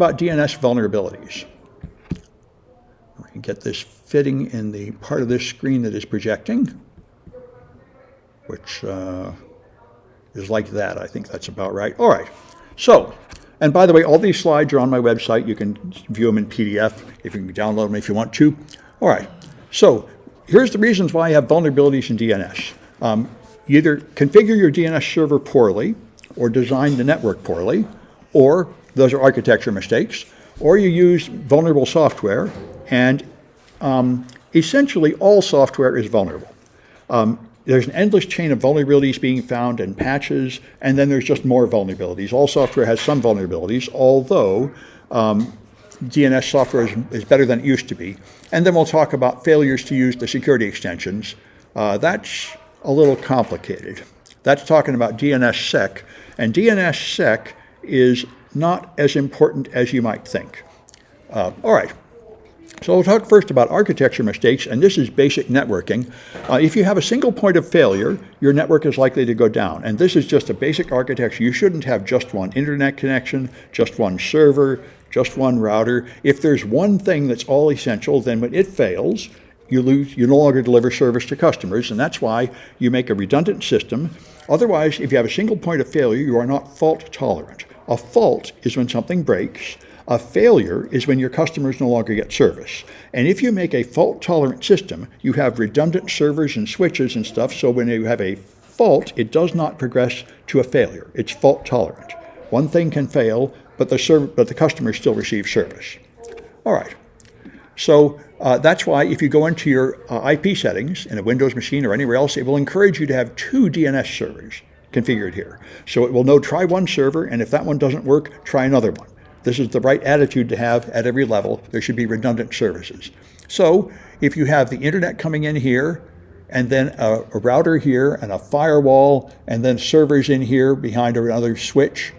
about DNS vulnerabilities. I can get this fitting in the part of this screen that is projecting, which is like that. I think that's about right. All right. So, and by the way, all these slides are on my website. You can view them in PDF if you can download them if you want to. All right. So here's the reasons why you have vulnerabilities in DNS. You either configure your DNS server poorly or design the network poorly, or those are architecture mistakes, or you use vulnerable software, and essentially all software is vulnerable. There's an endless chain of vulnerabilities being found and patches, and then there's just more vulnerabilities. All software has some vulnerabilities, although DNS software is better than it used to be. And then we'll talk about failures to use the security extensions. That's a little complicated. That's talking about DNS Sec, and DNS Sec is not as important as you might think. All right. So we'll talk first about architecture mistakes, and this is basic networking. If you have a single point of failure, your network is likely to go down. And this is just a basic architecture. You shouldn't have just one internet connection, just one server, just one router. If there's one thing that's all essential, then when it fails, you no longer deliver service to customers, and that's why you make a redundant system. Otherwise, if you have a single point of failure, you are not fault tolerant. A fault is when something breaks. A failure is when your customers no longer get service. And if you make a fault-tolerant system, you have redundant servers and switches and stuff, so when you have a fault, it does not progress to a failure. It's fault-tolerant. One thing can fail, but the customer still receives service. All right. So that's why if you go into your IP settings in a Windows machine or anywhere else, it will encourage you to have 2 DNS servers configured here. So it will know, try one server, and if that one doesn't work, try another one. This is the right attitude to have at every level. There should be redundant services. So if you have the internet coming in here, and then a router here, and a firewall, and then servers in here behind another switch,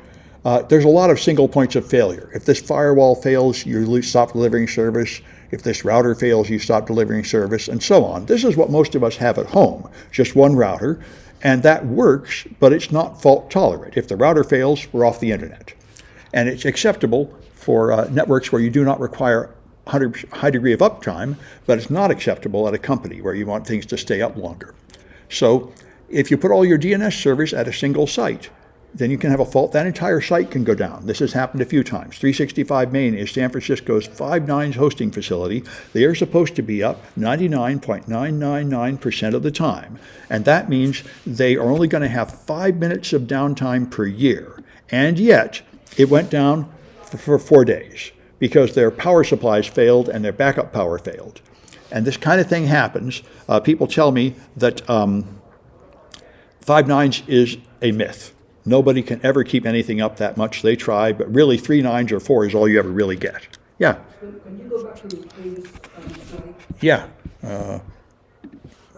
there's a lot of single points of failure. If this firewall fails, you stop delivering service. If this router fails, you stop delivering service, and so on. This is what most of us have at home, just one router, and that works, but it's not fault tolerant. If the router fails, we're off the internet. And it's acceptable for networks where you do not require a high degree of uptime, but it's not acceptable at a company where you want things to stay up longer. So if you put all your DNS servers at a single site, then you can have a fault. That entire site can go down. This has happened a few times. 365 Main is San Francisco's 5 nines hosting facility. They are supposed to be up 99.999% of the time. And that means they are only going to have 5 minutes of downtime per year. And yet, it went down for 4 days because their power supplies failed and their backup power failed. And this kind of thing happens. People tell me that 5 nines is a myth. Nobody can ever keep anything up that much. They try, but really 3 nines or 4 is all you ever really get. Yeah? Can you go back to the previous slide? Yeah. So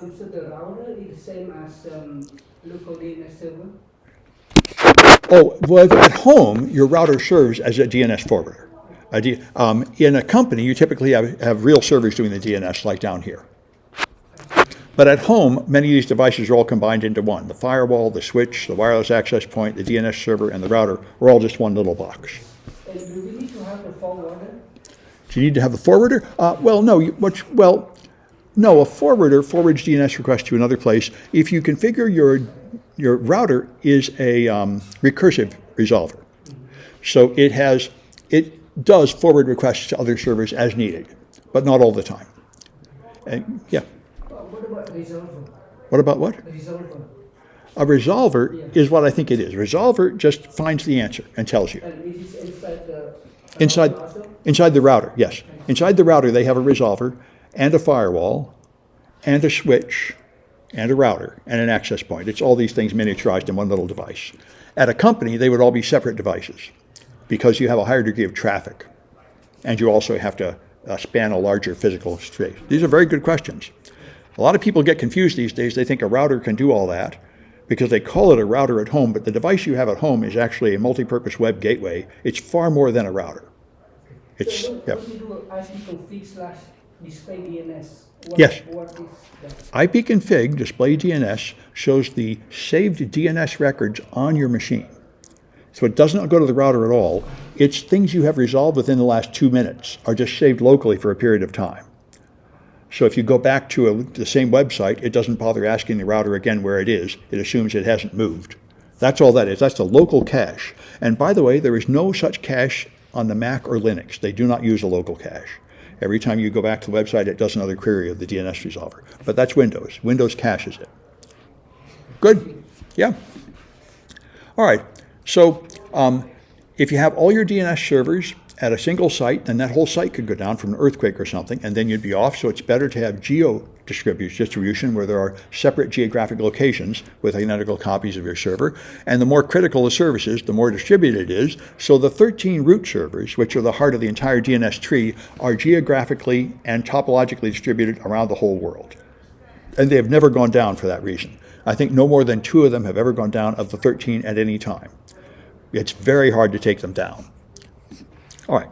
the router is the same as local DNS server? Oh, well, at home, your router serves as a DNS forwarder. In a company, you typically have real servers doing the DNS, like down here. But at home, many of these devices are all combined into one. The firewall, the switch, the wireless access point, the DNS server, and the router are all just one little box. And do we need to have the forwarder? Do you need to have the forwarder? Well, no. No, a forwarder forwards DNS requests to another place. If you configure your router is a recursive resolver. So it does forward requests to other servers as needed, but not all the time. And, yeah. What about resolver? What about what? Resolver. A resolver is what I think it is. A resolver just finds the answer and tells you. And it is inside the Inside the router, yes. Inside the router, they have a resolver and a firewall and a switch and a router and an access point. It's all these things miniaturized in one little device. At a company, they would all be separate devices because you have a higher degree of traffic, and you also have to span a larger physical space. These are very good questions. A lot of people get confused these days. They think a router can do all that because they call it a router at home, but the device you have at home is actually a multi-purpose web gateway. It's far more than a router. It's, so when you do ipconfig/display DNS, yes. What is that? ipconfig display DNS shows the saved DNS records on your machine. So it does not go to the router at all. It's things you have resolved within the last 2 minutes are just saved locally for a period of time. So if you go back to the same website, it doesn't bother asking the router again where it is. It assumes it hasn't moved. That's all that is. That's the local cache. And by the way, there is no such cache on the Mac or Linux. They do not use a local cache. Every time you go back to the website, it does another query of the DNS resolver. But that's Windows. Windows caches it. Good? Yeah. All right. So if you have all your DNS servers at a single site, then that whole site could go down from an earthquake or something, and then you'd be off. So it's better to have distribution where there are separate geographic locations with identical copies of your server. And the more critical the service is, the more distributed it is. So the 13 root servers, which are the heart of the entire DNS tree, are geographically and topologically distributed around the whole world. And they have never gone down for that reason. I think no more than 2 of them have ever gone down of the 13 at any time. It's very hard to take them down. All right.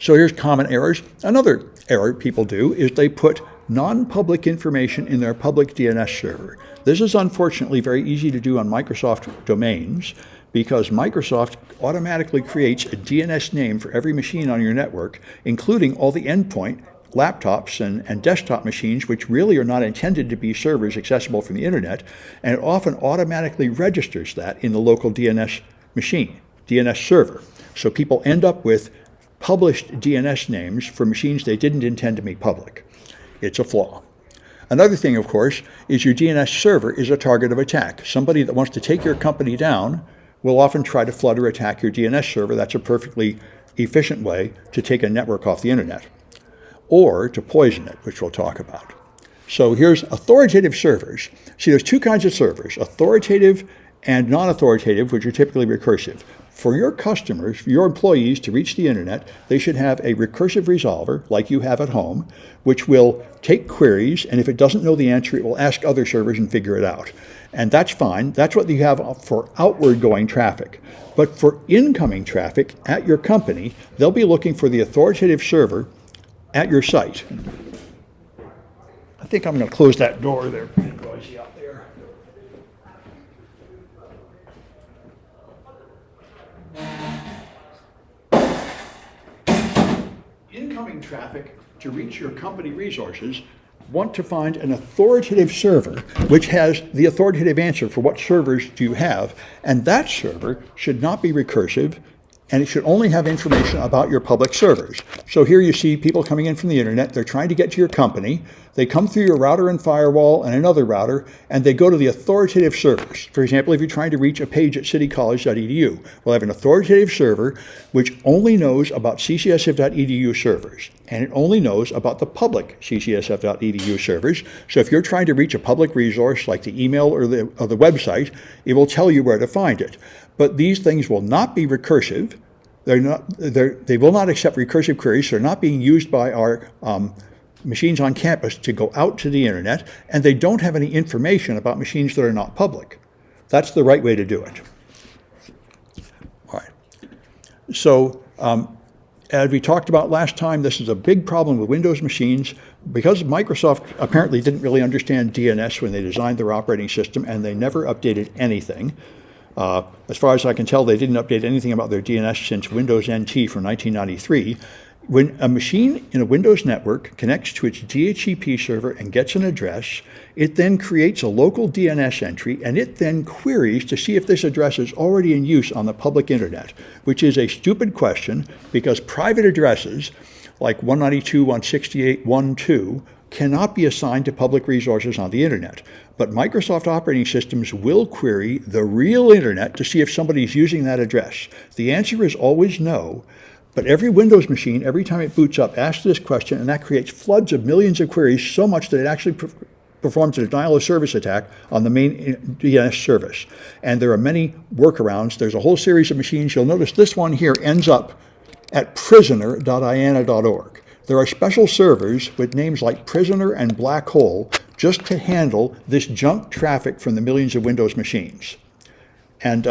So here's common errors. Another error people do is they put non-public information in their public DNS server. This is unfortunately very easy to do on Microsoft domains because Microsoft automatically creates a DNS name for every machine on your network, including all the endpoint laptops and desktop machines, which really are not intended to be servers accessible from the internet, and it often automatically registers that in the local DNS machine, DNS server. So people end up with published DNS names for machines they didn't intend to make public. It's a flaw. Another thing, of course, is your DNS server is a target of attack. Somebody that wants to take your company down will often try to flood or attack your DNS server. That's a perfectly efficient way to take a network off the internet, or to poison it, which we'll talk about. So here's authoritative servers. See, there's 2 kinds of servers, authoritative and non-authoritative, which are typically recursive. For your customers, for your employees to reach the internet, they should have a recursive resolver, like you have at home, which will take queries, and if it doesn't know the answer, it will ask other servers and figure it out. And that's fine. That's what you have for outward going traffic. But for incoming traffic at your company, they'll be looking for the authoritative server at your site. I think I'm going to close that door there. Pretty noisy out there. Incoming traffic to reach your company resources want to find an authoritative server which has the authoritative answer for what servers do you have, and that server should not be recursive, and it should only have information about your public servers. So here you see people coming in from the internet. They're trying to get to your company. They come through your router and firewall and another router, and they go to the authoritative servers. For example, if you're trying to reach a page at citycollege.edu, we'll have an authoritative server which only knows about ccsf.edu servers, and it only knows about the public ccsf.edu servers. So if you're trying to reach a public resource like the email or the website, it will tell you where to find it. But these things will not be recursive. They will not accept recursive queries. They're not being used by our machines on campus to go out to the internet, and they don't have any information about machines that are not public. That's the right way to do it. All right. So as we talked about last time, this is a big problem with Windows machines because Microsoft apparently didn't really understand DNS when they designed their operating system, and they never updated anything. As far as I can tell, they didn't update anything about their DNS since Windows NT from 1993. When a machine in a Windows network connects to its DHCP server and gets an address, it then creates a local DNS entry, and it then queries to see if this address is already in use on the public internet, which is a stupid question because private addresses like 192.168.1.2 cannot be assigned to public resources on the internet. But Microsoft operating systems will query the real internet to see if somebody is using that address. The answer is always no, but every Windows machine, every time it boots up, asks this question, and that creates floods of millions of queries, so much that it actually performs a denial of service attack on the main DNS service. And there are many workarounds. There's a whole series of machines. You'll notice this one here ends up at prisoner.iana.org. There are special servers with names like Prisoner and Black Hole just to handle this junk traffic from the millions of Windows machines. And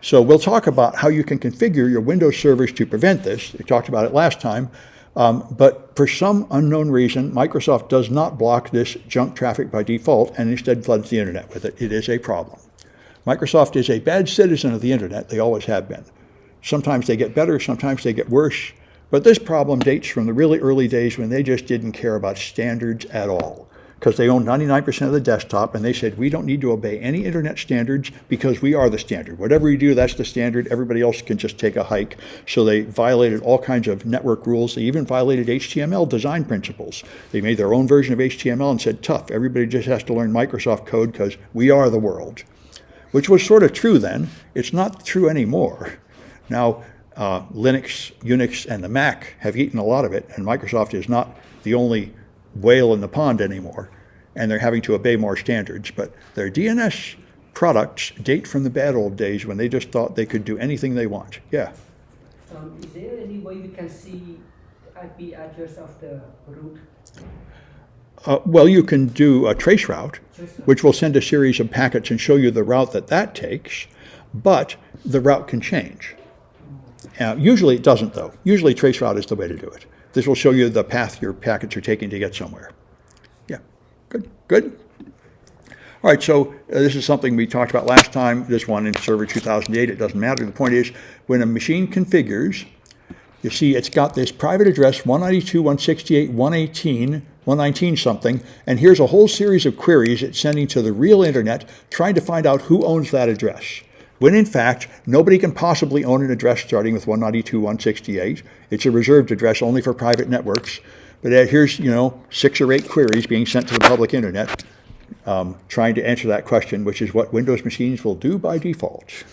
so we'll talk about how you can configure your Windows servers to prevent this. We talked about it last time. But for some unknown reason, Microsoft does not block this junk traffic by default and instead floods the internet with it. It is a problem. Microsoft is a bad citizen of the internet. They always have been. Sometimes they get better, sometimes they get worse. But this problem dates from the really early days when they just didn't care about standards at all, because they owned 99% of the desktop, and they said, we don't need to obey any internet standards because we are the standard. Whatever we do, that's the standard. Everybody else can just take a hike. So they violated all kinds of network rules. They even violated HTML design principles. They made their own version of HTML and said, tough, everybody just has to learn Microsoft code because we are the world, which was sort of true then. It's not true anymore. Now, Linux, Unix, and the Mac have eaten a lot of it, and Microsoft is not the only whale in the pond anymore, and they're having to obey more standards. But their DNS products date from the bad old days when they just thought they could do anything they want. Yeah? Is there any way we can see the IP address of the root? Well, you can do a trace route, which will send a series of packets and show you the route that takes, but the route can change. Usually it doesn't, though. Usually traceroute is the way to do it. This will show you the path your packets are taking to get somewhere. Yeah, good, good. All right, so this is something we talked about last time, this one in Server 2008. It doesn't matter. The point is, when a machine configures, you see it's got this private address, 192.168.118 something, and here's a whole series of queries it's sending to the real internet trying to find out who owns that address. When in fact, nobody can possibly own an address starting with 192.168. It's a reserved address only for private networks. But here's, 6 or 8 queries being sent to the public internet trying to answer that question, which is what Windows machines will do by default.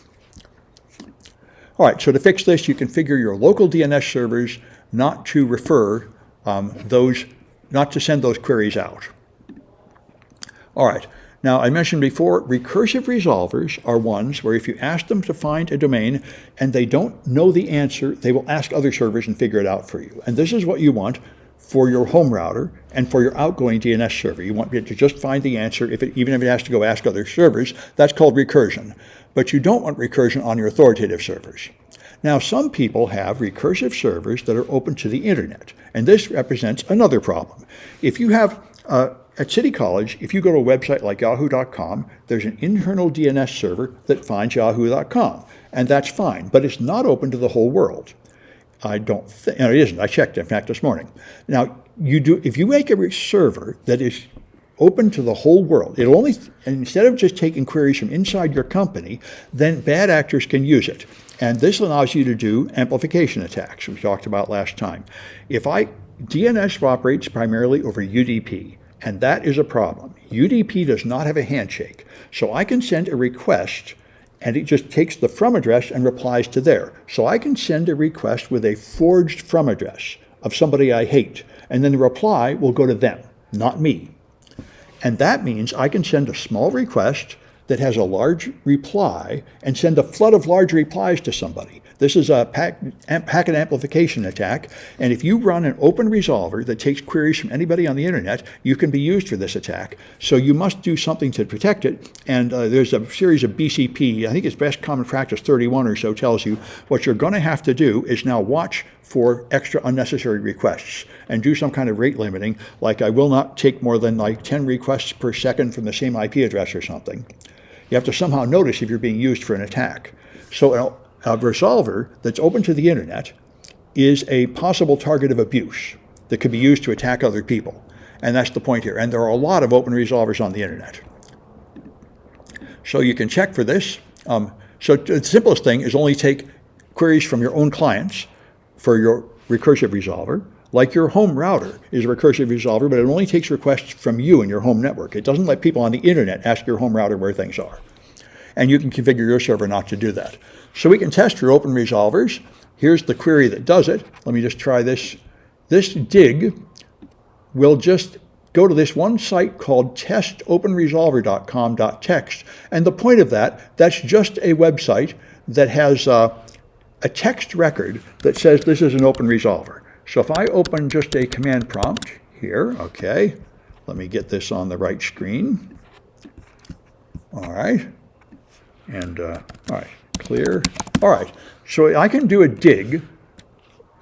All right, so to fix this, you configure your local DNS servers not to refer not to send those queries out. All right. Now, I mentioned before, recursive resolvers are ones where if you ask them to find a domain and they don't know the answer, they will ask other servers and figure it out for you. And this is what you want for your home router and for your outgoing DNS server. You want it to just find the answer, even if it has to go ask other servers. That's called recursion. But you don't want recursion on your authoritative servers. Now, some people have recursive servers that are open to the internet, and this represents another problem. If you have at City College, if you go to a website like yahoo.com, there's an internal DNS server that finds yahoo.com, and that's fine, but it's not open to the whole world. I don't think, it isn't. I checked, in fact, this morning. Now, if you make a server that is open to the whole world, it'll only, instead of just taking queries from inside your company, then bad actors can use it. And this allows you to do amplification attacks, we talked about last time. DNS operates primarily over UDP. And that is a problem. UDP does not have a handshake. So I can send a request, and it just takes the from address and replies to there. So I can send a request with a forged from address of somebody I hate, and then the reply will go to them, not me. And that means I can send a small request that has a large reply and send a flood of large replies to somebody. This is a packet amplification attack, and if you run an open resolver that takes queries from anybody on the internet, you can be used for this attack. So you must do something to protect it, and there's a series of BCP, I think it's Best Common Practice 31 or so, tells you what you're going to have to do is now watch for extra unnecessary requests and do some kind of rate limiting, like I will not take more than 10 requests per second from the same IP address or something. You have to somehow notice if you're being used for an attack. So a resolver that's open to the internet is a possible target of abuse that could be used to attack other people. And that's the point here. And there are a lot of open resolvers on the internet. So you can check for this. So the simplest thing is only take queries from your own clients for your recursive resolver. Like your home router is a recursive resolver, but it only takes requests from you and your home network. It doesn't let people on the internet ask your home router where things are. And you can configure your server not to do that. So we can test your open resolvers. Here's the query that does it. Let me just try this. This dig will just go to this one site called testopenresolver.com.txt. And the point of that's just a website that has a text record that says this is an open resolver. So if I open just a command prompt here, okay, let me get this on the right screen. All right. And, all right, clear. All right, so I can do a dig,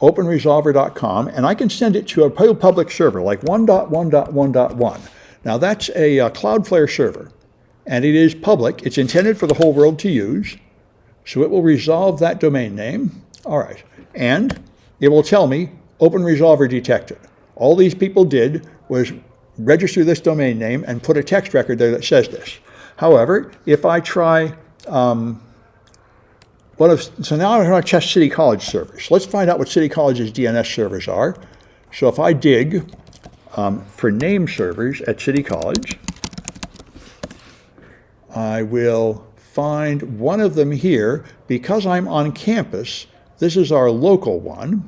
openresolver.com, and I can send it to a public server like 1.1.1.1. Now that's a Cloudflare server. and it is public. It's intended for the whole world to use, so it will resolve that domain name. All right, and it will tell me open resolver detected. All these people did was register this domain name and put a text record there that says this. However, if I try, so now I'm going to test City College servers. Let's find out what City College's DNS servers are. So if I dig for name servers at City College, I will find one of them here. Because I'm on campus, this is our local one.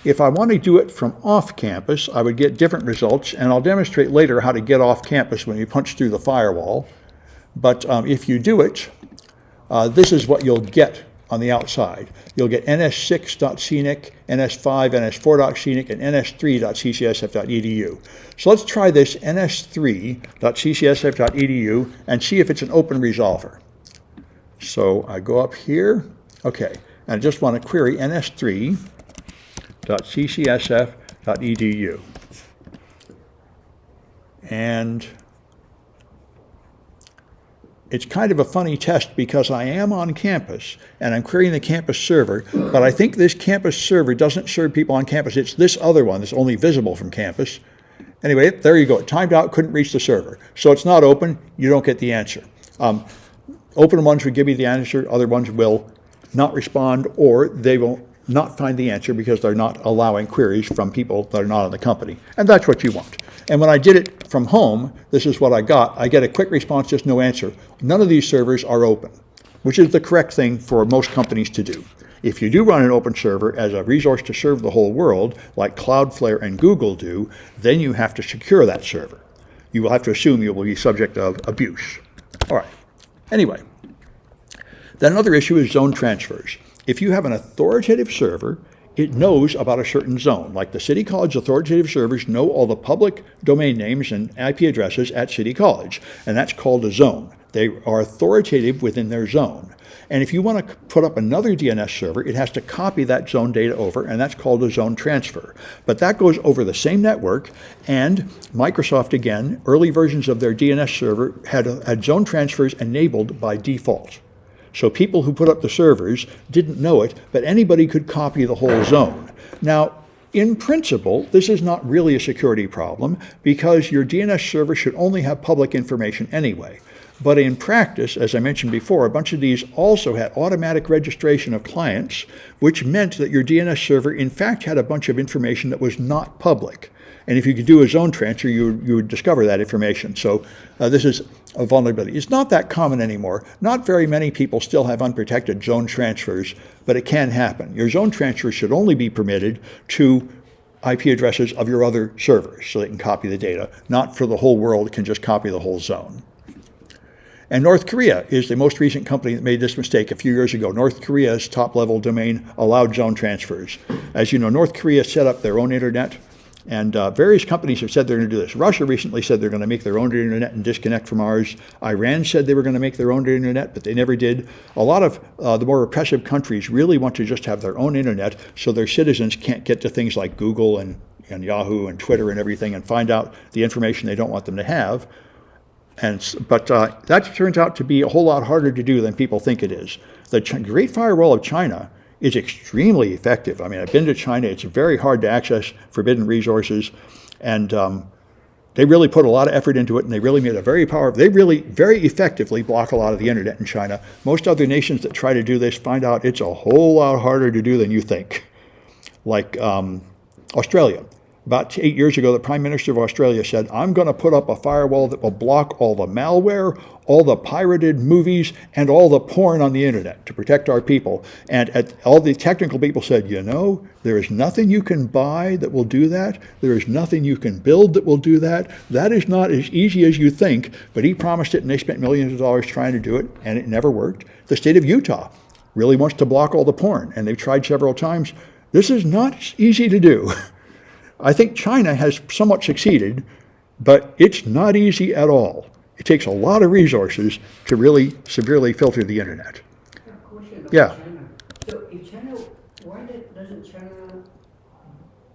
If I want to do it from off campus, I would get different results, and I'll demonstrate later how to get off campus when you punch through the firewall. But if you do it, this is what you'll get on the outside. You'll get ns6.scenic, ns5, ns4.scenic, and ns3.ccsf.edu. So let's try this ns3.ccsf.edu and see if it's an open resolver. So I go up here, okay, and I just want to query ns3.ccsf.edu. And it's kind of a funny test because I am on campus and I'm querying the campus server, but I think this campus server doesn't serve people on campus. It's this other one that's only visible from campus. Anyway, there you go. It timed out, couldn't reach the server. So it's not open, you don't get the answer. Open ones will give you the answer, other ones will not respond, or they will not find the answer because they're not allowing queries from people that are not in the company. And that's what you want. And when I did it from home, this is what I got. I get a quick response, just no answer. None of these servers are open, which is the correct thing for most companies to do. If you do run an open server as a resource to serve the whole world, like Cloudflare and Google do, then you have to secure that server. You will have to assume you will be subject of abuse. All right. Anyway, then another issue is zone transfers. If you have an authoritative server, it knows about a certain zone. Like the City College authoritative servers know all the public domain names and IP addresses at City College, and that's called a zone. They are authoritative within their zone. And if you want to put up another DNS server, it has to copy that zone data over, and that's called a zone transfer. But that goes over the same network, and Microsoft, again, early versions of their DNS server had zone transfers enabled by default. So people who put up the servers didn't know it, but anybody could copy the whole zone. Now, in principle, this is not really a security problem because your DNS server should only have public information anyway. But in practice, as I mentioned before, a bunch of these also had automatic registration of clients, which meant that your DNS server in fact had a bunch of information that was not public. And if you could do a zone transfer, you would discover that information. So this is a vulnerability. It's not that common anymore. Not very many people still have unprotected zone transfers, but it can happen. Your zone transfer should only be permitted to IP addresses of your other servers so they can copy the data, not for the whole world can just copy the whole zone. And North Korea is the most recent company that made this mistake a few years ago. North Korea's top-level domain allowed zone transfers. As you know, North Korea set up their own internet, and various companies have said they're going to do this. Russia recently said they're going to make their own internet and disconnect from ours. Iran said they were going to make their own internet, but they never did. A lot of the more repressive countries really want to just have their own internet so their citizens can't get to things like Google and Yahoo and Twitter and everything and find out the information they don't want them to have. But that turns out to be a whole lot harder to do than people think it is. The Great Firewall of China is extremely effective. I mean, I've been to China. It's very hard to access forbidden resources. And they really put a lot of effort into it, and they really made a very powerful, they really very effectively block a lot of the internet in China. Most other nations that try to do this find out it's a whole lot harder to do than you think. Like Australia. About 8 years ago, the Prime Minister of Australia said, I'm going to put up a firewall that will block all the malware, all the pirated movies, and all the porn on the internet to protect our people. And all the technical people said, you know, there is nothing you can buy that will do that. There is nothing you can build that will do that. That is not as easy as you think. But he promised it, and they spent millions of dollars trying to do it, and it never worked. The state of Utah really wants to block all the porn, and they've tried several times. This is not easy to do. I think China has somewhat succeeded, but it's not easy at all. It takes a lot of resources to really severely filter the internet. Question about Yeah. China. So if China, why doesn't China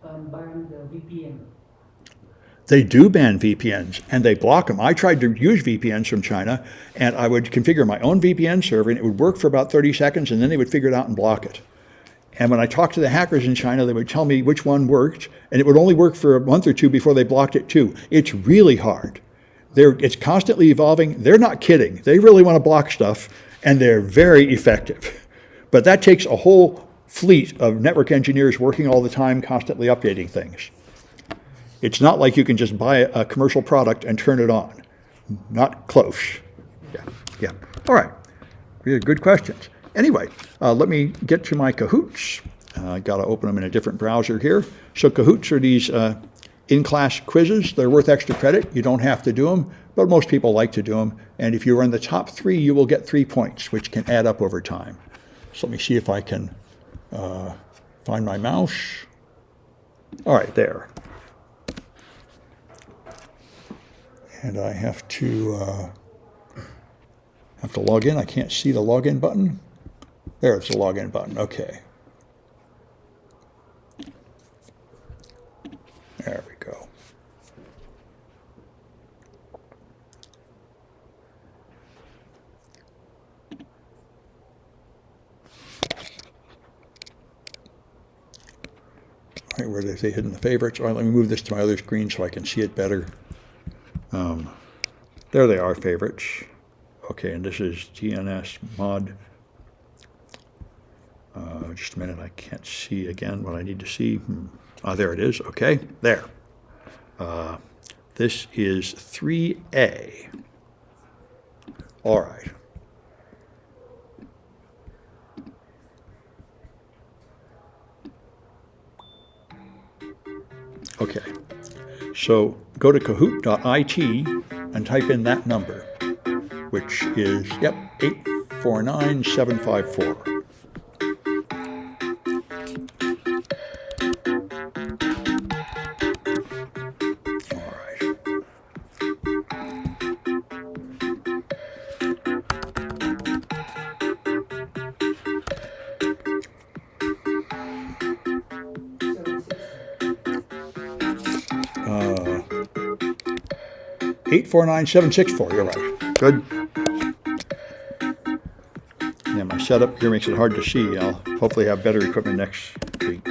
ban the VPN? They do ban VPNs, and they block them. I tried to use VPNs from China, and I would configure my own VPN server, and it would work for about 30 seconds, and then they would figure it out and block it. And when I talked to the hackers in China, they would tell me which one worked, and it would only work for a month or two before they blocked it too. It's really hard. It's constantly evolving. They're not kidding. They really want to block stuff, and they're very effective. But that takes a whole fleet of network engineers working all the time, constantly updating things. It's not like you can just buy a commercial product and turn it on. Not close. Yeah. All right. Really good questions. Anyway, let me get to my Kahoots. I got to open them in a different browser here. So Kahoots are these in-class quizzes. They're worth extra credit. You don't have to do them, but most people like to do them. And if you're in the top 3, you will get 3 points, which can add up over time. So let me see if I can find my mouse. All right, there. And I have to log in. I can't see the login button. There's the login button. Okay. There we go. All right, where they say hidden the favorites. All right, let me move this to my other screen so I can see it better. There they are, favorites. Okay, and this is DNS mod. Just a minute, I can't see again what I need to see. There it is. Okay, there. This is 3A. All right. Okay, so go to kahoot.it and type in that number, which is, 849754. All right. Uh, 849764, you're right. Good. Yeah, my setup here makes it hard to see. I'll hopefully have better equipment next week.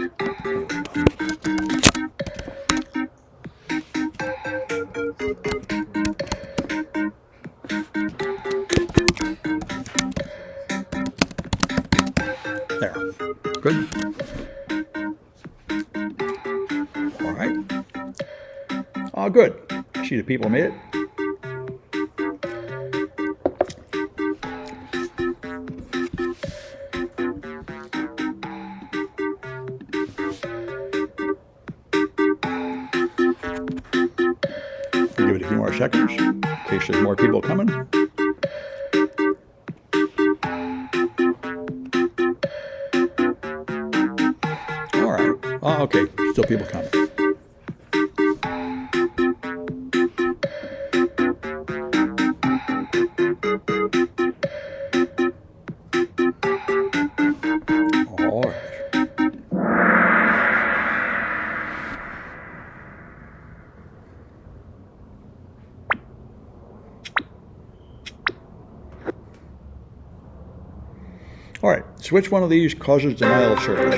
There. Good. All right. Oh, good. See the people made it. Give it a few more seconds in case there's more people coming. All right. Oh, okay. Still people coming. All right. All right, so which one of these causes denial of service?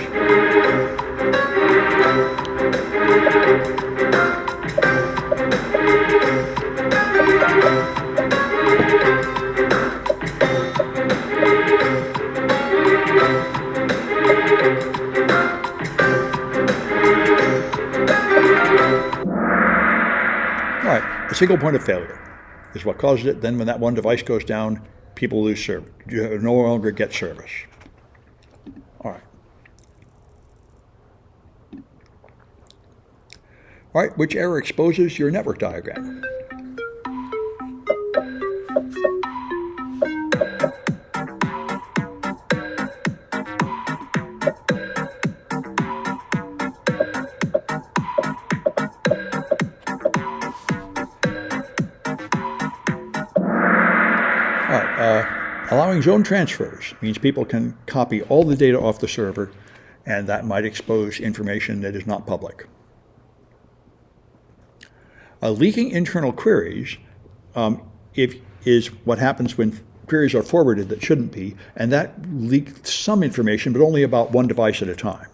All right, a single point of failure is what causes it. Then when that one device goes down, people lose service. You no longer get service. All right. All right, which error exposes your network diagram? All right, allowing zone transfers means people can copy all the data off the server, and that might expose information that is not public. Leaking internal queries is what happens when queries are forwarded that shouldn't be, and that leaks some information, but only about one device at a time.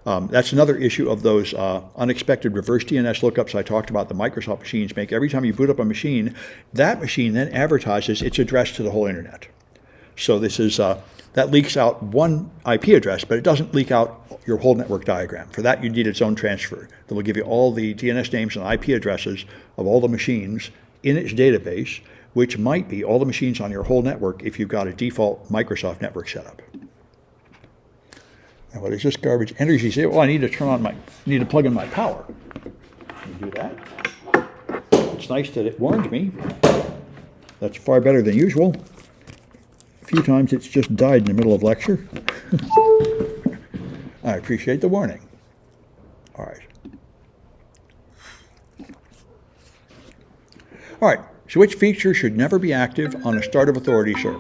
That's another issue of those unexpected reverse DNS lookups I talked about the Microsoft machines make. Every time you boot up a machine, that machine then advertises its address to the whole internet. So this is that leaks out one IP address, but it doesn't leak out your whole network diagram. For that, you need its own transfer that will give you all the DNS names and IP addresses of all the machines in its database, which might be all the machines on your whole network if you've got a default Microsoft network setup. And what is this garbage? Energy say, well, I need to plug in my power. Can you do that? It's nice that it warned me. That's far better than usual. A few times it's just died in the middle of lecture. I appreciate the warning. All right. All right, so which feature should never be active on a start of authority server?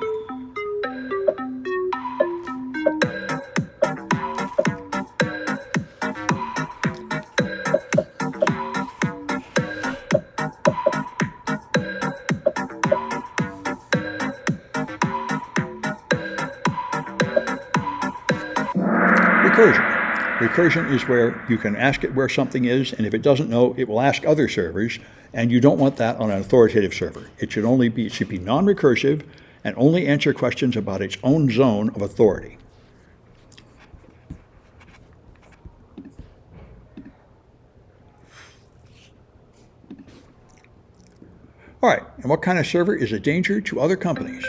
Recursion. Recursion is where you can ask it where something is, and if it doesn't know, it will ask other servers, and you don't want that on an authoritative server. It should be non-recursive and only answer questions about its own zone of authority. All right, and what kind of server is a danger to other companies?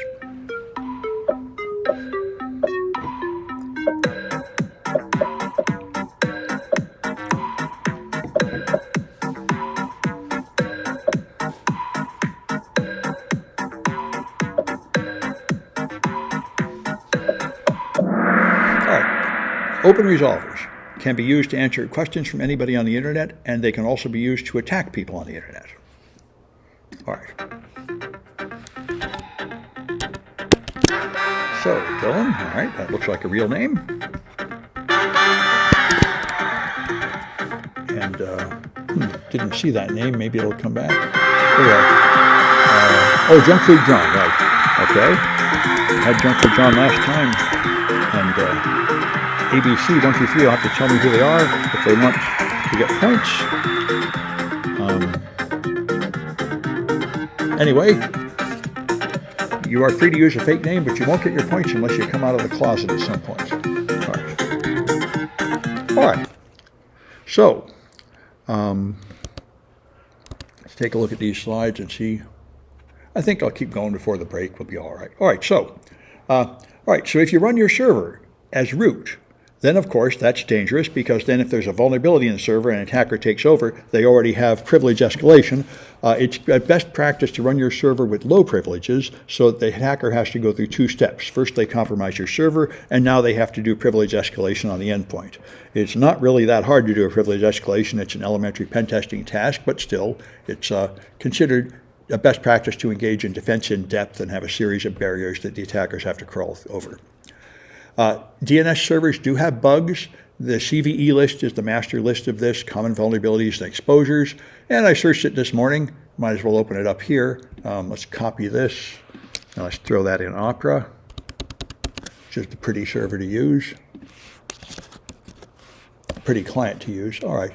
Open resolvers can be used to answer questions from anybody on the internet, and they can also be used to attack people on the internet. All right. So, Dylan, all right, that looks like a real name. And didn't see that name. Maybe it'll come back. Oh, Junk Food John, right. Okay. Had Junk Food John last time. And ABC 123 will have to tell me who they are if they want to get points. Anyway, you are free to use a fake name, but you won't get your points unless you come out of the closet at some point. All right. So, let's take a look at these slides and see. I think I'll keep going before the break. We'll be all right. All right. So if you run your server as root, then of course that's dangerous, because then if there's a vulnerability in the server and an attacker takes over, they already have privilege escalation. It's best practice to run your server with low privileges, so that the hacker has to go through two steps. First, they compromise your server, and now they have to do privilege escalation on the endpoint. It's not really that hard to do a privilege escalation. It's an elementary pen testing task, but still, it's considered a best practice to engage in defense in depth and have a series of barriers that the attackers have to crawl over. DNS servers do have bugs. The CVE list is the master list of this, common vulnerabilities and exposures. And I searched it this morning. Might as well open it up here. Let's copy this. Now let's throw that in Opera. Just a pretty server to use. Pretty client to use. All right.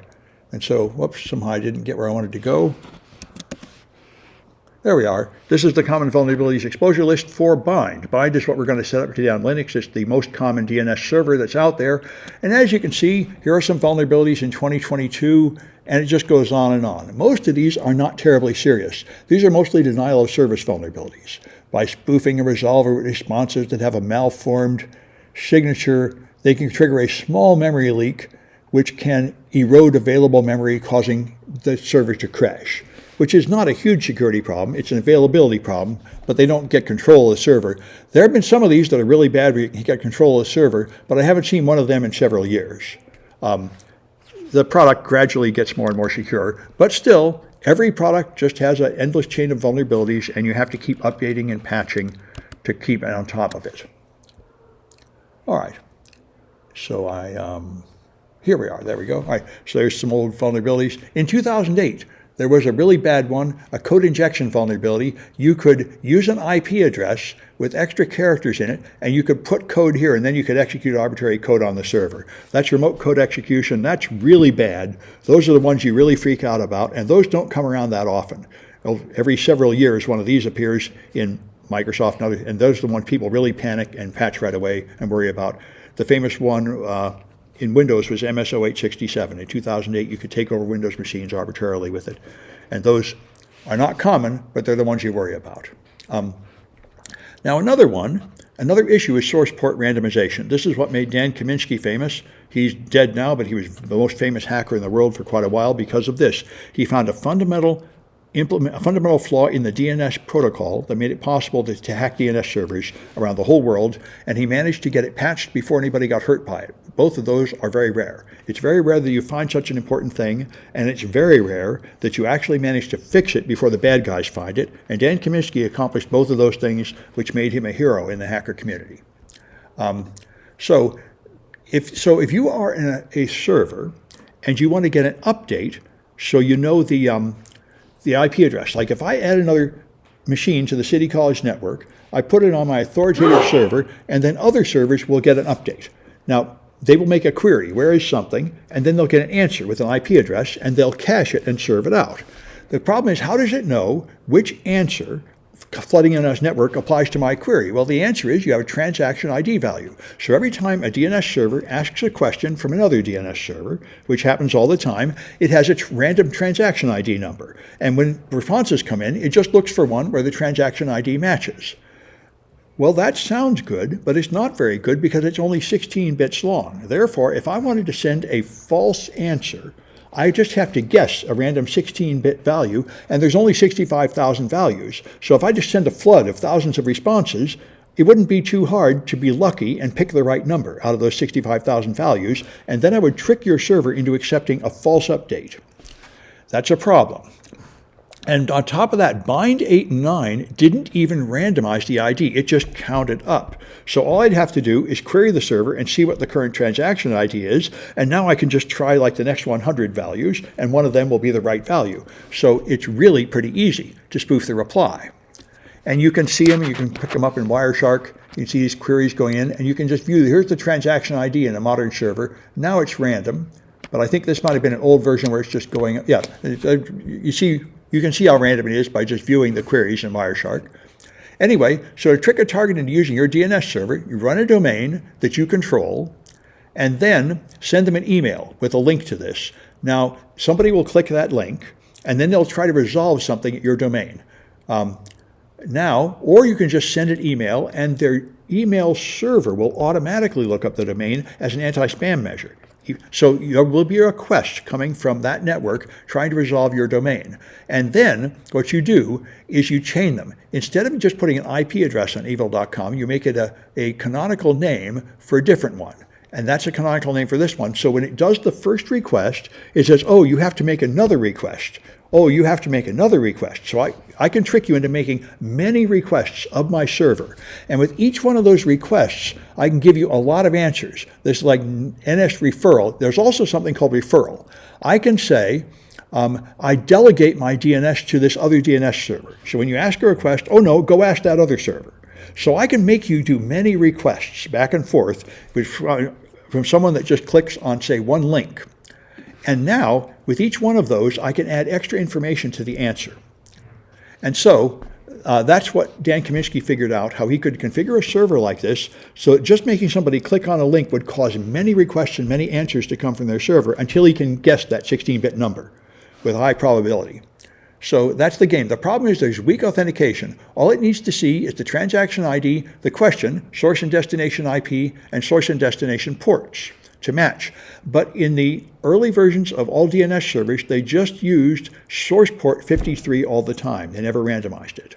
And so, whoops, somehow I didn't get where I wanted to go. There we are. This is the common vulnerabilities exposure list for Bind. Bind is what we're going to set up today on Linux. It's the most common DNS server that's out there. And as you can see, here are some vulnerabilities in 2022, and it just goes on and on. Most of these are not terribly serious. These are mostly denial of service vulnerabilities. By spoofing a resolver with responses that have a malformed signature, they can trigger a small memory leak, which can erode available memory, causing the server to crash, which is not a huge security problem. It's an availability problem, but they don't get control of the server. There have been some of these that are really bad where you can get control of the server, but I haven't seen one of them in several years. The product gradually gets more and more secure, but still, every product just has an endless chain of vulnerabilities, and you have to keep updating and patching to keep on top of it. All right, so here we are, there we go. All right, so there's some old vulnerabilities. In 2008, There was a really bad one, a code injection vulnerability. You could use an IP address with extra characters in it, and you could put code here, and then you could execute arbitrary code on the server. That's remote code execution. That's really bad. Those are the ones you really freak out about, and those don't come around that often. Every several years, one of these appears in Microsoft and others, and those are the ones people really panic and patch right away and worry about. The famous one in Windows was MS-0867. In 2008, you could take over Windows machines arbitrarily with it. And those are not common, but they're the ones you worry about. Now another issue is source port randomization. This is what made Dan Kaminsky famous. He's dead now, but he was the most famous hacker in the world for quite a while because of this. He found a fundamental flaw in the DNS protocol that made it possible to hack DNS servers around the whole world, and he managed to get it patched before anybody got hurt by it. Both of those are very rare. It's very rare that you find such an important thing, and it's very rare that you actually manage to fix it before the bad guys find it, and Dan Kaminsky accomplished both of those things, which made him a hero in the hacker community. So if you are in a server and you want to get an update, so you know the IP address. Like if I add another machine to the City College network, I put it on my authoritative server, and then other servers will get an update. Now, they will make a query, where is something, and then they'll get an answer with an IP address, and they'll cache it and serve it out. The problem is, how does it know which answer flooding in a network applies to my query? Well, the answer is you have a transaction ID value. So every time a DNS server asks a question from another DNS server, which happens all the time, it has a random transaction ID number. And when responses come in, it just looks for one where the transaction ID matches. Well, that sounds good, but it's not very good because it's only 16 bits long. Therefore, if I wanted to send a false answer, I just have to guess a random 16-bit value, and there's only 65,000 values. So if I just send a flood of thousands of responses, it wouldn't be too hard to be lucky and pick the right number out of those 65,000 values, and then I would trick your server into accepting a false update. That's a problem. And on top of that, bind 8 and 9 didn't even randomize the ID. It just counted up. So all I'd have to do is query the server and see what the current transaction ID is. And now I can just try like the next 100 values, and one of them will be the right value. So it's really pretty easy to spoof the reply. And you can see them. You can pick them up in Wireshark. You can see these queries going in, and you can just view, here's the transaction ID in a modern server. Now it's random. But I think this might have been an old version where it's just going, yeah, you can see how random it is by just viewing the queries in Wireshark. Anyway, so to trick a target into using your DNS server, you run a domain that you control, and then send them an email with a link to this. Now, somebody will click that link, and then they'll try to resolve something at your domain. Or you can just send an email, and their email server will automatically look up the domain as an anti-spam measure. So there will be a request coming from that network trying to resolve your domain. And then what you do is you chain them. Instead of just putting an IP address on evil.com, you make it a canonical name for a different one. And that's a canonical name for this one. So when it does the first request, it says, oh, you have to make another request. Oh, you have to make another request. So I can trick you into making many requests of my server. And with each one of those requests, I can give you a lot of answers. There's like NS referral. There's also something called referral. I can say, I delegate my DNS to this other DNS server. So when you ask a request, oh no, go ask that other server. So I can make you do many requests back and forth from someone that just clicks on, say, one link. And now, with each one of those, I can add extra information to the answer. And so that's what Dan Kaminsky figured out, how he could configure a server like this, so that just making somebody click on a link would cause many requests and many answers to come from their server until he can guess that 16-bit number with high probability. So that's the game. The problem is there's weak authentication. All it needs to see is the transaction ID, the question, source and destination IP, and source and destination ports to match. But in the early versions of all DNS servers, they just used source port 53 all the time. They never randomized it.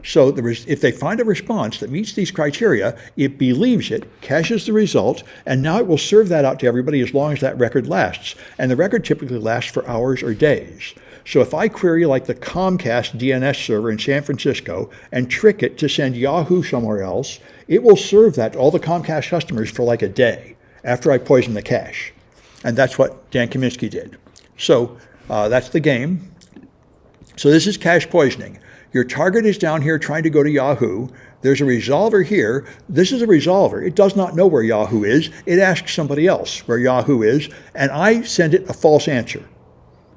So if they find a response that meets these criteria, it believes it, caches the result, and now it will serve that out to everybody as long as that record lasts. And the record typically lasts for hours or days. So if I query like the Comcast DNS server in San Francisco and trick it to send Yahoo somewhere else, it will serve that to all the Comcast customers for like a day after I poison the cache. And that's what Dan Kaminsky did. So that's the game. So this is cache poisoning. Your target is down here trying to go to Yahoo. There's a resolver here. This is a resolver. It does not know where Yahoo is. It asks somebody else where Yahoo is, and I send it a false answer,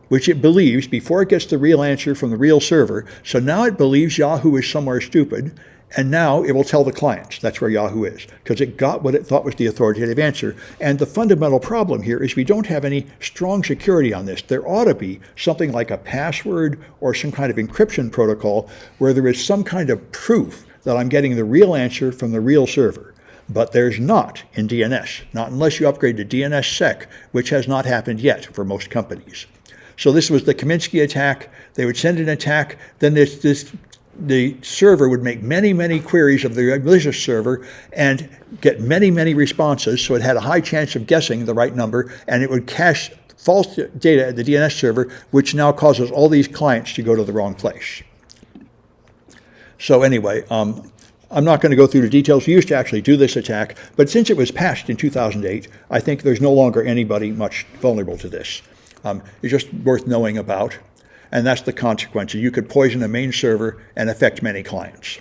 which it believes before it gets the real answer from the real server. So now it believes Yahoo is somewhere stupid, and now it will tell the clients that's where Yahoo is, because it got what it thought was the authoritative answer. And the fundamental problem here is we don't have any strong security on this. There ought to be something like a password or some kind of encryption protocol where there is some kind of proof that I'm getting the real answer from the real server. But there's not in DNS, not unless you upgrade to DNS Sec, which has not happened yet for most companies. So this was the Kaminsky attack. They would send an attack, then the server would make many, many queries of the malicious server and get many, many responses, so it had a high chance of guessing the right number, and it would cache false data at the DNS server, which now causes all these clients to go to the wrong place. So anyway, I'm not going to go through the details. We used to actually do this attack, but since it was patched in 2008, I think there's no longer anybody much vulnerable to this. It's just worth knowing about, and that's the consequences. You could poison a main server and affect many clients.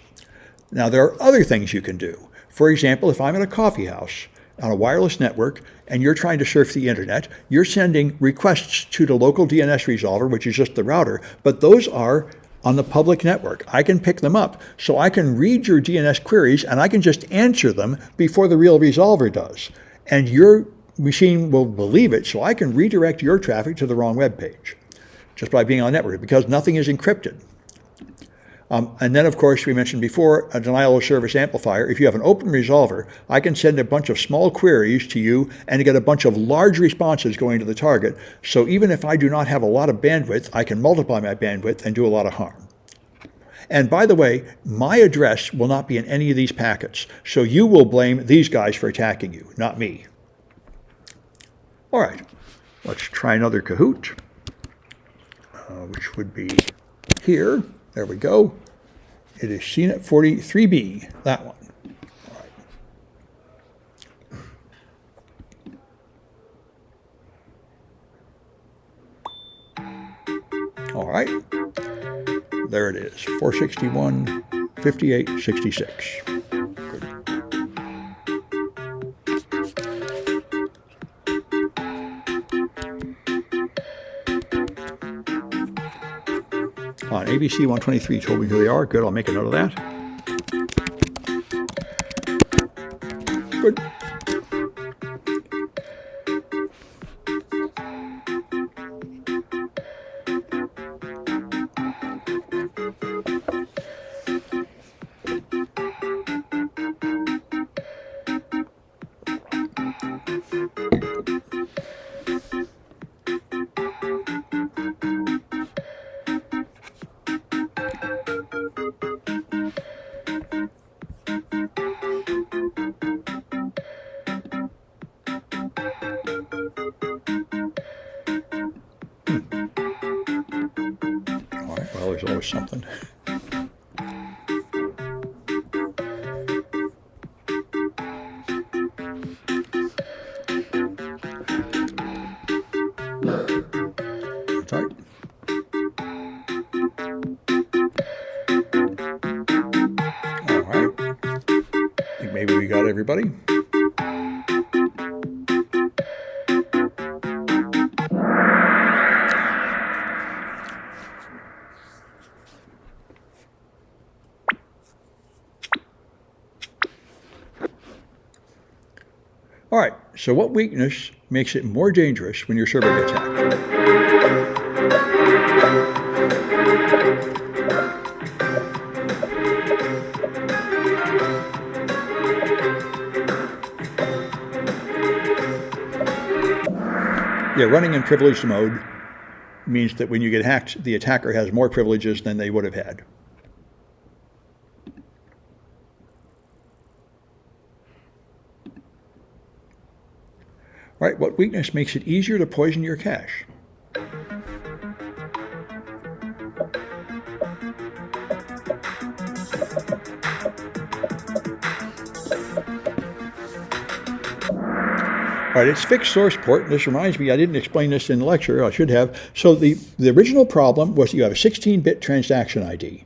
Now, there are other things you can do. For example, if I'm at a coffee house on a wireless network and you're trying to surf the internet, you're sending requests to the local DNS resolver, which is just the router, but those are on the public network. I can pick them up, so I can read your DNS queries and I can just answer them before the real resolver does. And your machine will believe it, so I can redirect your traffic to the wrong web page just by being on network, because nothing is encrypted. And then, of course, we mentioned before, a denial of service amplifier. If you have an open resolver, I can send a bunch of small queries to you and get a bunch of large responses going to the target. So even if I do not have a lot of bandwidth, I can multiply my bandwidth and do a lot of harm. And by the way, my address will not be in any of these packets. So you will blame these guys for attacking you, not me. All right, let's try another Kahoot, which would be here. There we go. It is CNET 43B, that one. All right. There it is, 461, 58, 66. Good. On ABC 123 told me who they are. Good, I'll make a note of that. Good. Well, there's always something. That's right. All right. I think maybe we got everybody. All right, so what weakness makes it more dangerous when your server gets hacked? Yeah, running in privileged mode means that when you get hacked, the attacker has more privileges than they would have had. Right, what weakness makes it easier to poison your cache? All right, it's fixed source port. This reminds me, I didn't explain this in the lecture. I should have. So the original problem was you have a 16-bit transaction ID.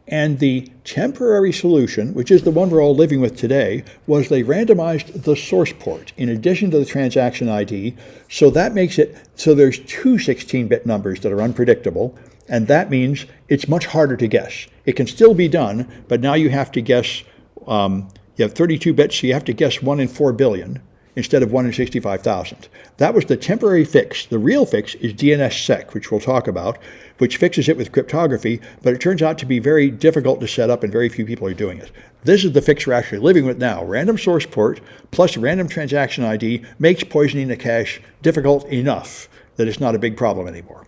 And the temporary solution, which is the one we're all living with today, was they randomized the source port in addition to the transaction ID. So that makes it so there's two 16-bit numbers that are unpredictable. And that means it's much harder to guess. It can still be done, but now you have to guess, you have 32 bits, so you have to guess 1 in 4 billion instead of 1 in 65,000. That was the temporary fix. The real fix is DNS Sec, which we'll talk about, which fixes it with cryptography, but it turns out to be very difficult to set up and very few people are doing it. This is the fix we're actually living with now. Random source port plus random transaction ID makes poisoning the cache difficult enough that it's not a big problem anymore.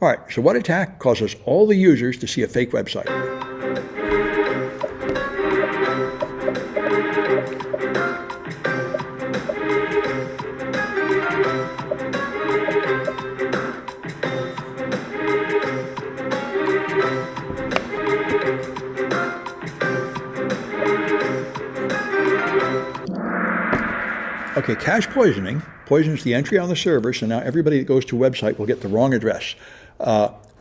All right, so what attack causes all the users to see a fake website? Okay, cache poisoning poisons the entry on the server, so now everybody that goes to a website will get the wrong address.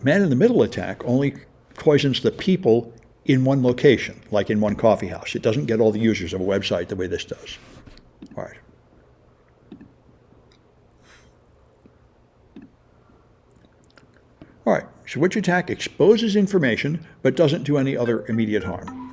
Man-in-the-middle attack only poisons the people in one location, like in one coffee house. It doesn't get all the users of a website the way this does. All right. All right, so which attack exposes information but doesn't do any other immediate harm?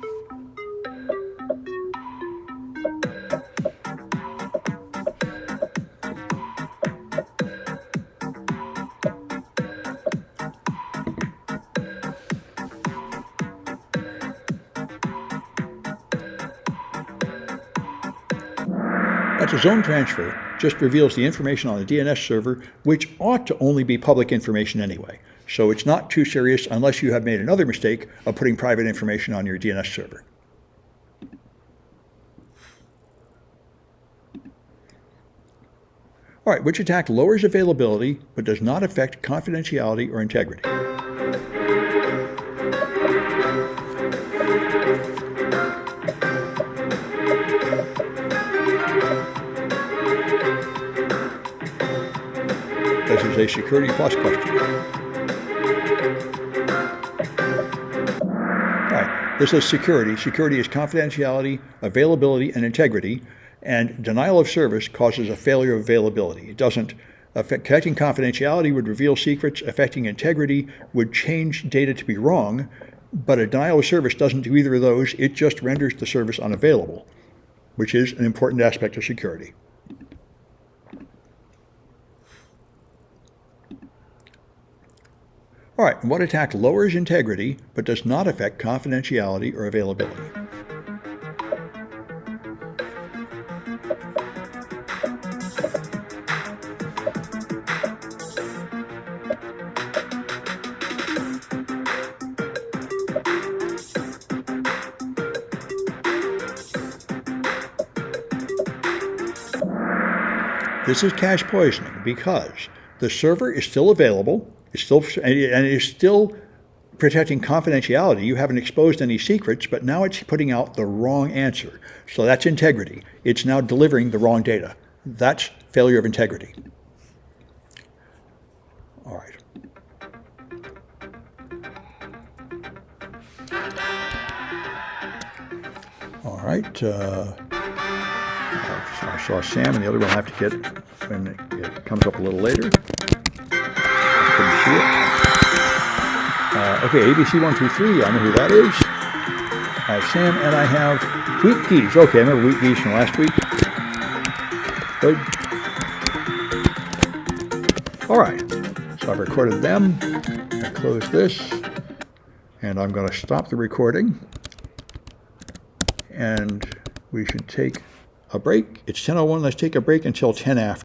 That's a zone transfer, just reveals the information on the DNS server, which ought to only be public information anyway. So it's not too serious unless you have made another mistake of putting private information on your DNS server. All right, which attack lowers availability but does not affect confidentiality or integrity? This is a Security Plus question. All right, this is security. Security is confidentiality, availability, and integrity. And denial of service causes a failure of availability. It doesn't affecting confidentiality would reveal secrets. Affecting integrity would change data to be wrong. But a denial of service doesn't do either of those. It just renders the service unavailable, which is an important aspect of security. All right, what attack lowers integrity but does not affect confidentiality or availability? This is cache poisoning because the server is still available, and it is still protecting confidentiality. You haven't exposed any secrets, but now it's putting out the wrong answer. So that's integrity. It's now delivering the wrong data. That's failure of integrity. All right. All right. I saw Sam, and the other one I'll have to get when it comes up a little later. Couldn't see it. Okay, ABC123, I know who that is. I have Sam, and I have Wheat Geese. Okay, I remember Wheat Geese from last week. Good. All right, so I've recorded them. I close this, and I'm going to stop the recording. And we should take a break. It's 10:01. Let's take a break until 10 after.